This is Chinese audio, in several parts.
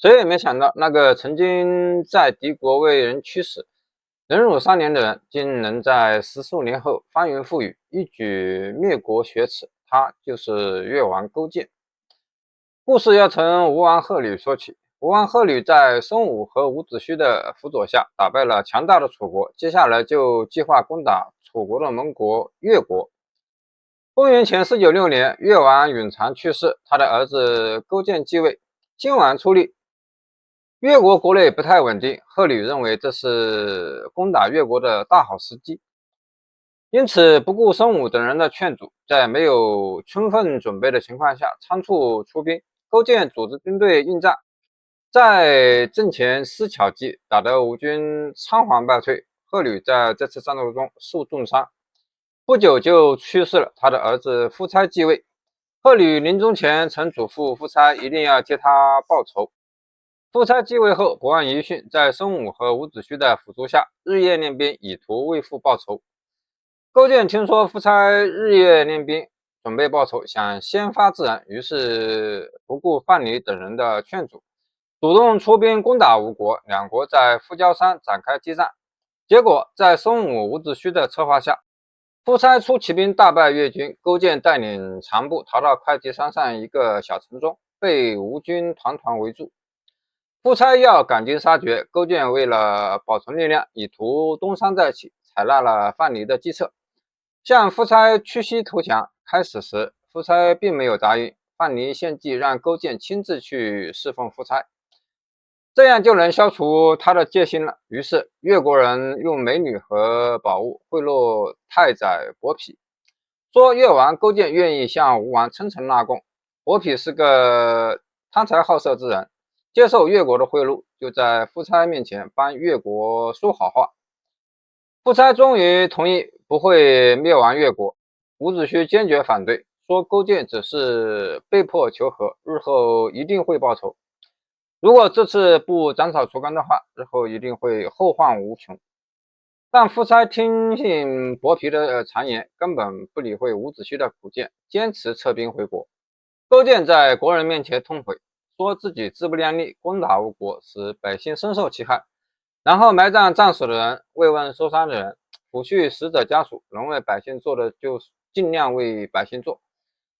谁也没想到，那个曾经在敌国为人驱使、忍辱3年的人，竟能在10数年后翻云覆雨，一举灭国雪耻。他就是越王勾践。故事要从吴王阖闾说起。吴王阖闾在孙武和伍子胥的辅佐下，打败了强大的楚国，接下来就计划攻打楚国的盟国越国。公元前496年，越王允常去世，他的儿子勾践继位。今晚出力，越国国内不太稳定，阖闾认为这是攻打越国的大好时机，因此不顾孙武等人的劝阻，在没有充分准备的情况下仓促出兵。勾践组织军队应战，在阵前施巧计，打得吴军仓皇败退。阖闾在这次战斗中受重伤，不久就去世了。他的儿子夫差继位。阖闾临终前曾嘱咐夫差一定要替他报仇。夫差继位后不忘遗训，在孙武和伍子胥的辅助下，日夜练兵，以图为父报仇。勾践听说夫差日夜练兵，准备报仇，想先发制人，于是不顾范蠡等人的劝阻，主动出兵攻打吴国。两国在富郊山展开激战，结果在孙武、伍子胥的策划下，夫差出骑兵大败越军。勾践带领残部逃到会稽山上一个小城中，被吴军团团围住。夫差要赶尽杀绝，勾践为了保存力量，以图东山再起，采纳了范蠡的计策，向夫差屈膝投降。开始时，夫差并没有答应，范蠡献计让勾践亲自去侍奉夫差，这样就能消除他的戒心了。于是越国人用美女和宝物贿赂太宰伯嚭，说越王勾践愿意向吴王称臣纳贡。伯嚭是个贪财好色之人，接受越国的贿赂，就在夫差面前帮越国说好话。夫差终于同意不会灭亡越国。伍子胥坚决反对，说勾践只是被迫求和，日后一定会报仇。如果这次不斩草除根的话，日后一定会后患无穷。但夫差听信伯嚭的谗言，根本不理会伍子胥的苦谏，坚持撤兵回国。勾践在国人面前痛悔，说自己自不量力，攻打吴国，使百姓深受其害，然后埋葬战死的人，慰问受伤的人，抚恤死者家属，能为百姓做的就尽量为百姓做，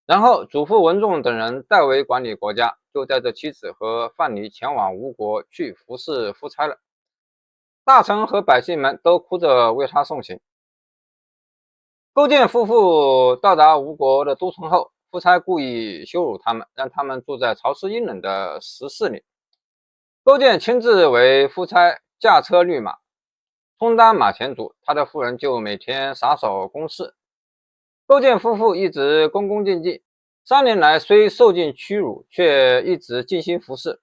然后嘱咐文仲等人代为管理国家，就带着妻子和范蠡前往吴国去服侍夫差了。大臣和百姓们都哭着为他送行。勾践夫妇到达吴国的都城后，夫差故意羞辱他们，让他们住在潮湿阴冷的石室里。勾践亲自为夫差驾车律马，充当马前卒，他的夫人就每天洒扫宫事。勾践夫妇一直恭恭敬敬，3年来虽受尽屈辱，却一直尽心服侍，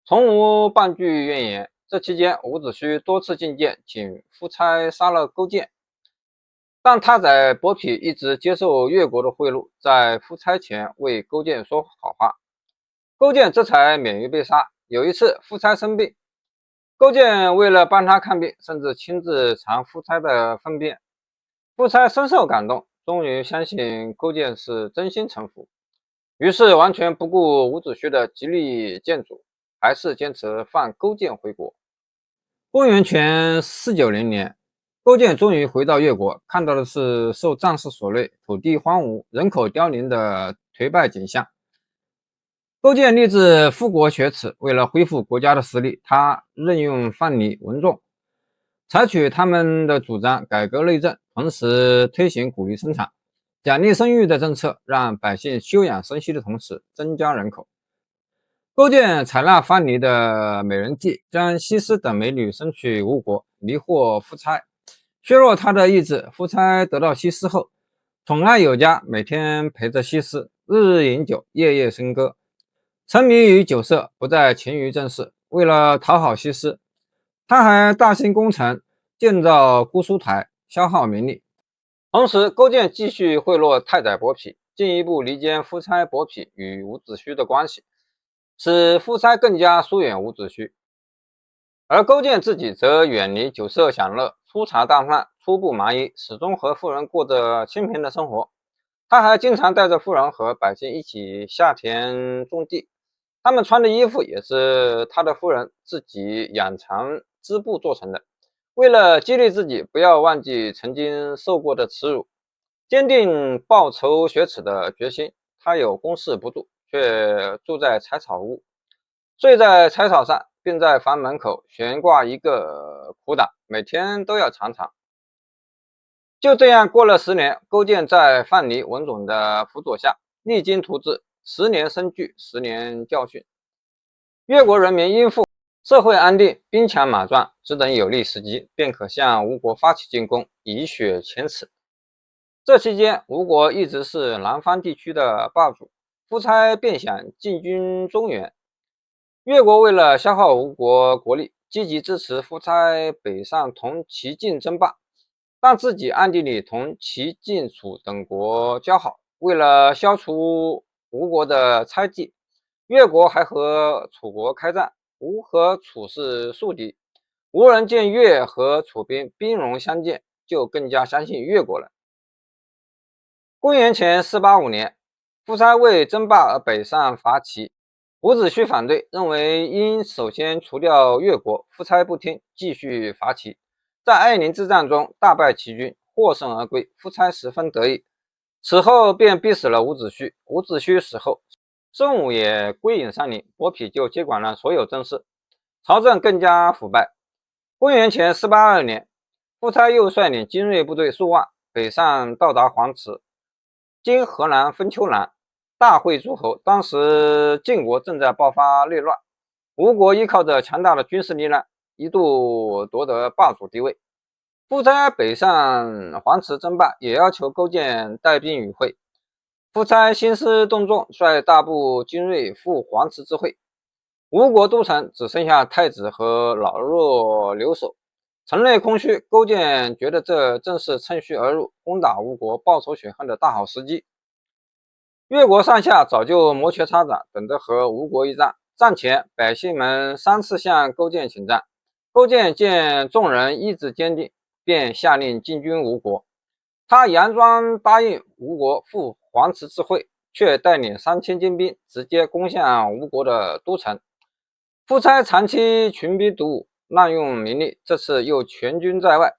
从无半句怨言。这期间，伍子胥多次进谏，请夫差杀了勾践，但太宰伯嚭一直接受越国的贿赂，在夫差前为勾践说好话，勾践这才免于被杀。有一次，夫差生病，勾践为了帮他看病，甚至亲自尝夫差的粪便。夫差深受感动，终于相信勾践是真心诚服，于是完全不顾伍子胥的极力谏阻，还是坚持放勾践回国。公元前490年，勾践终于回到越国，看到的是受战事所累、土地荒芜、人口凋零的颓败景象。勾践立志复国雪耻，为了恢复国家的实力，他任用范蠡、文仲，采取他们的主张，改革内政，同时推行鼓励生产、奖励生育的政策，让百姓休养生息的同时增加人口。勾践采纳范蠡的美人计，将西施等美女生娶吴国，迷惑夫差，削弱他的意志。夫差得到西施后，宠爱有加，每天陪着西施，日日饮酒，夜夜笙歌，沉迷于酒色，不再勤于政事。为了讨好西施，他还大兴工程，建造姑苏台，消耗民力。同时，勾践继续贿赂太宰伯嚭，进一步离间夫差伯嚭与伍子胥的关系，使夫差更加疏远伍子胥。而勾践自己则远离酒色享乐，粗茶淡饭，粗布麻衣，始终和夫人过着清贫的生活。他还经常带着夫人和百姓一起下田种地，他们穿的衣服也是他的夫人自己养蚕织布做成的。为了激励自己不要忘记曾经受过的耻辱，坚定报仇雪耻的决心，他有公事不住，却住在柴草屋，睡在柴草上，并在房门口悬挂一个苦胆，每天都要尝尝。就这样过了10年，勾践在范蠡、文种的辅佐下，励精图治，10年生聚，10年教训。越国人民应付社会安定、兵强马壮，只等有利时机，便可向吴国发起进攻，以雪前耻。这期间，吴国一直是南方地区的霸主，夫差便想进军中原。越国为了消耗吴国国力，积极支持夫差北上同齐晋争霸，但自己暗地里同齐、晋、楚等国交好。为了消除吴国的猜忌，越国还和楚国开战。吴和楚是宿敌，吴人见越和楚兵兵戎相见，就更加相信越国了。公元前485年，夫差为争霸而北上伐齐，伍子胥反对，认为应首先除掉越国。夫差不听，继续伐齐，在艾陵之战中大败齐军，获胜而归。夫差十分得意，此后便逼死了伍子胥。伍子胥死后，孙武也归隐山林，伯嚭就接管了所有政事，朝政更加腐败。公元前482年，夫差又率领精锐部队数万北上，到达黄池，今河南封丘南，大会诸侯。当时晋国正在爆发内乱，吴国依靠着强大的军事力量，一度夺得霸主地位。夫差北上黄池争霸，也要求勾践带兵与会。夫差兴师动众，率大部精锐赴黄池之会。吴国都城只剩下太子和老弱留守，城内空虚。勾践觉得这正是趁虚而入，攻打吴国、报仇雪恨的大好时机。越国上下早就摩拳擦掌，等着和吴国一战。战前，百姓们3次向勾践请战。勾践见众人意志坚定，便下令进军吴国。他佯装答应吴国赴黄池之会，却带领3000精兵直接攻向吴国的都城。夫差长期群兵独舞，滥用民力，这次又全军在外，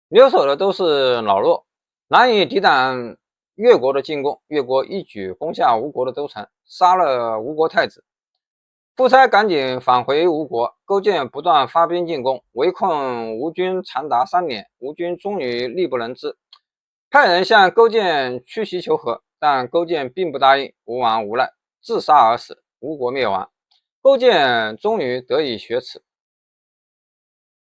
留守的都是老弱，难以抵挡越国的进攻。越国一举攻下吴国的都城，杀了吴国太子。夫差赶紧返回吴国，勾践不断发兵进攻，围困吴军长达3年，吴军终于力不能支，派人向勾践屈膝求和，但勾践并不答应，吴王无奈自杀而死，吴国灭亡。勾践终于得以雪耻。